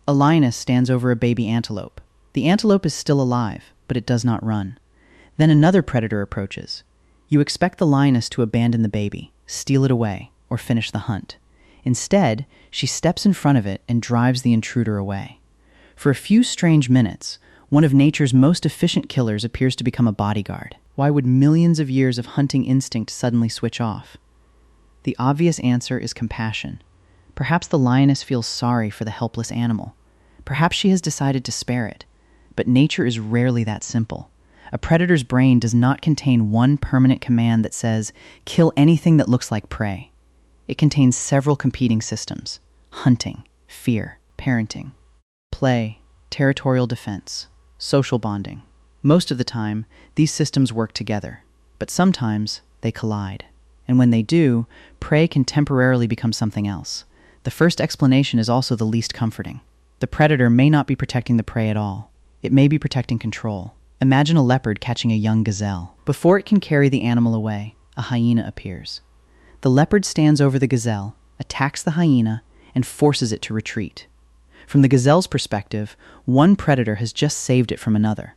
A lioness stands over a baby antelope. The antelope is still alive, but it does not run. Then another predator approaches. You expect the lioness to abandon the baby, steal it away, or finish the hunt. Instead, she steps in front of it and drives the intruder away. For a few strange minutes, one of nature's most efficient killers appears to become a bodyguard. Why would millions of years of hunting instinct suddenly switch off? The obvious answer is compassion. Perhaps the lioness feels sorry for the helpless animal. Perhaps she has decided to spare it. But nature is rarely that simple. A predator's brain does not contain one permanent command that says, kill anything that looks like prey. It contains several competing systems: hunting, fear, parenting, play, territorial defense, social bonding. Most of the time, these systems work together, but sometimes they collide. And when they do, prey can temporarily become something else. The first explanation is also the least comforting. The predator may not be protecting the prey at all. It may be protecting control. Imagine a leopard catching a young gazelle. Before it can carry the animal away, a hyena appears. The leopard stands over the gazelle, attacks the hyena, and forces it to retreat. From the gazelle's perspective, one predator has just saved it from another.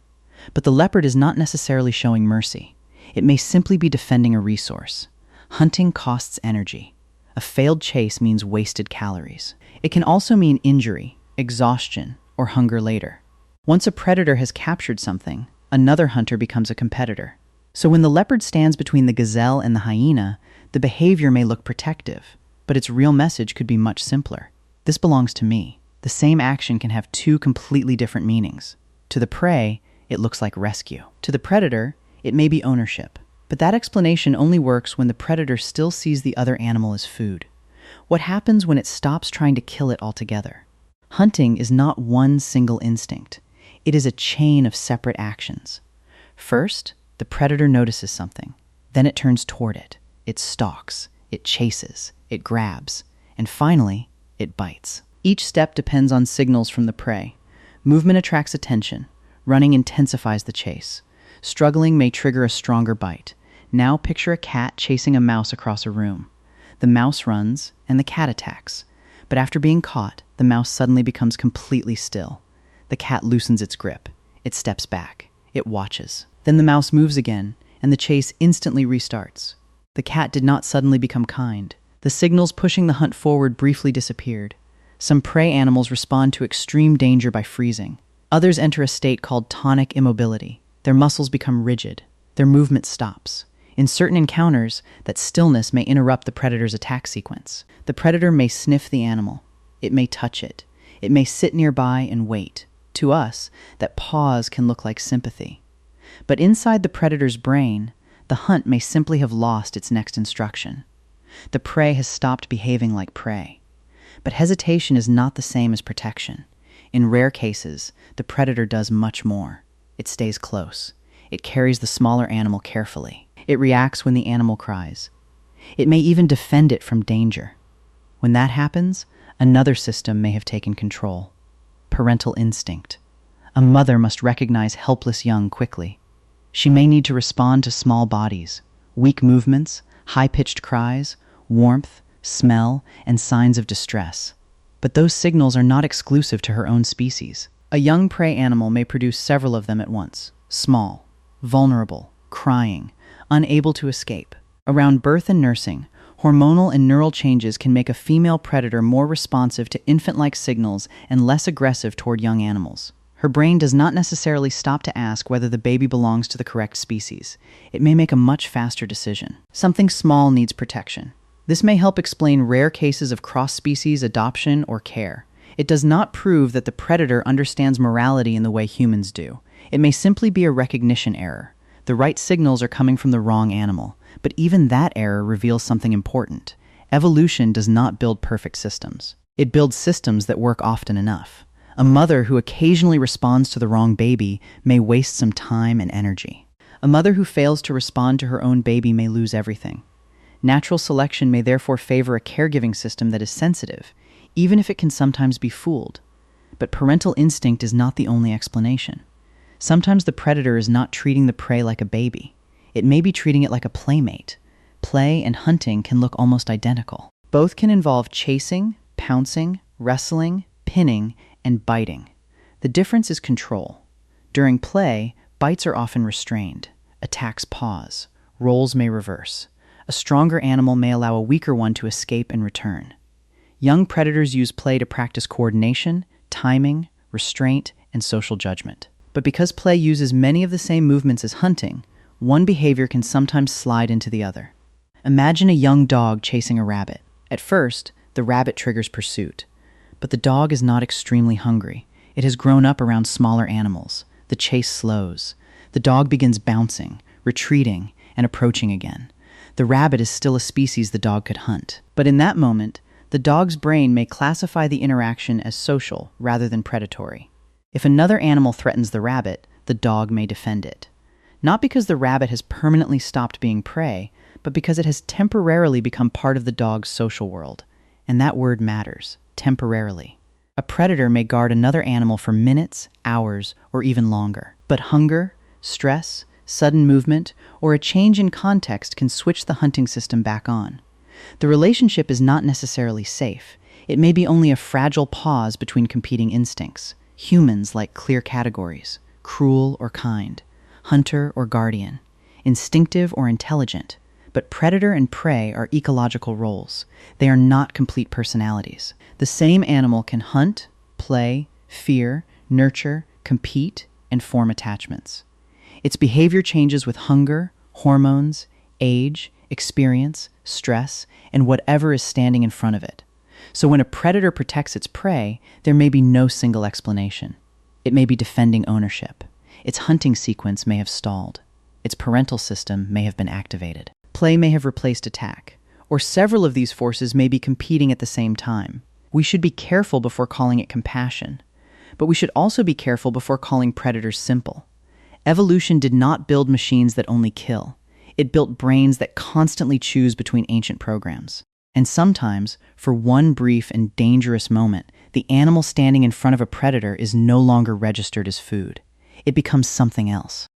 But the leopard is not necessarily showing mercy. It may simply be defending a resource. Hunting costs energy. A failed chase means wasted calories. It can also mean injury, exhaustion, or hunger later. Once a predator has captured something, another hunter becomes a competitor. So when the leopard stands between the gazelle and the hyena, the behavior may look protective, but its real message could be much simpler. This belongs to me. The same action can have two completely different meanings. To the prey, it looks like rescue. To the predator, it may be ownership. But that explanation only works when the predator still sees the other animal as food. What happens when it stops trying to kill it altogether? Hunting is not one single instinct. It is a chain of separate actions. First, the predator notices something. Then it turns toward it. It stalks. It chases. It grabs. And finally, it bites. Each step depends on signals from the prey. Movement attracts attention. Running intensifies the chase. Struggling may trigger a stronger bite. Now picture a cat chasing a mouse across a room. The mouse runs, and the cat attacks. But after being caught, the mouse suddenly becomes completely still. The cat loosens its grip. It steps back. It watches. Then the mouse moves again, and the chase instantly restarts. The cat did not suddenly become kind. The signals pushing the hunt forward briefly disappeared. Some prey animals respond to extreme danger by freezing. Others enter a state called tonic immobility. Their muscles become rigid. Their movement stops. In certain encounters, that stillness may interrupt the predator's attack sequence. The predator may sniff the animal. It may touch it. It may sit nearby and wait. To us, that pause can look like sympathy. But inside the predator's brain, the hunt may simply have lost its next instruction. The prey has stopped behaving like prey. But hesitation is not the same as protection. In rare cases, the predator does much more. It stays close. It carries the smaller animal carefully. It reacts when the animal cries. It may even defend it from danger. When that happens, another system may have taken control. Parental instinct. A mother must recognize helpless young quickly. She may need to respond to small bodies, weak movements, high-pitched cries, warmth, smell, and signs of distress. But those signals are not exclusive to her own species. A young prey animal may produce several of them at once. Small, vulnerable, crying, unable to escape. Around birth and nursing, hormonal and neural changes can make a female predator more responsive to infant-like signals and less aggressive toward young animals. Her brain does not necessarily stop to ask whether the baby belongs to the correct species. It may make a much faster decision. Something small needs protection. This may help explain rare cases of cross-species adoption or care. It does not prove that the predator understands morality in the way humans do. It may simply be a recognition error. The right signals are coming from the wrong animal, but even that error reveals something important. Evolution does not build perfect systems. It builds systems that work often enough. A mother who occasionally responds to the wrong baby may waste some time and energy. A mother who fails to respond to her own baby may lose everything. Natural selection may therefore favor a caregiving system that is sensitive, even if it can sometimes be fooled. But parental instinct is not the only explanation. Sometimes the predator is not treating the prey like a baby. It may be treating it like a playmate. Play and hunting can look almost identical. Both can involve chasing, pouncing, wrestling, pinning, and biting. The difference is control. During play, bites are often restrained. Attacks pause. Roles may reverse. A stronger animal may allow a weaker one to escape and return. Young predators use play to practice coordination, timing, restraint, and social judgment. But because play uses many of the same movements as hunting, one behavior can sometimes slide into the other. Imagine a young dog chasing a rabbit. At first, the rabbit triggers pursuit. But the dog is not extremely hungry. It has grown up around smaller animals. The chase slows. The dog begins bouncing, retreating, and approaching again. The rabbit is still a species the dog could hunt. But in that moment, the dog's brain may classify the interaction as social rather than predatory. If another animal threatens the rabbit, the dog may defend it. Not because the rabbit has permanently stopped being prey, but because it has temporarily become part of the dog's social world. And that word matters, temporarily. A predator may guard another animal for minutes, hours, or even longer. But hunger, stress, sudden movement, or a change in context can switch the hunting system back on. The relationship is not necessarily safe. It may be only a fragile pause between competing instincts. Humans like clear categories, cruel or kind, hunter or guardian, instinctive or intelligent. But predator and prey are ecological roles. They are not complete personalities. The same animal can hunt, play, fear, nurture, compete, and form attachments. Its behavior changes with hunger, hormones, age, experience, stress, and whatever is standing in front of it. So when a predator protects its prey, there may be no single explanation. It may be defending ownership. Its hunting sequence may have stalled. Its parental system may have been activated. Play may have replaced attack, or several of these forces may be competing at the same time. We should be careful before calling it compassion, but we should also be careful before calling predators simple. Evolution did not build machines that only kill. It built brains that constantly choose between ancient programs. And sometimes, for one brief and dangerous moment, the animal standing in front of a predator is no longer registered as food. It becomes something else.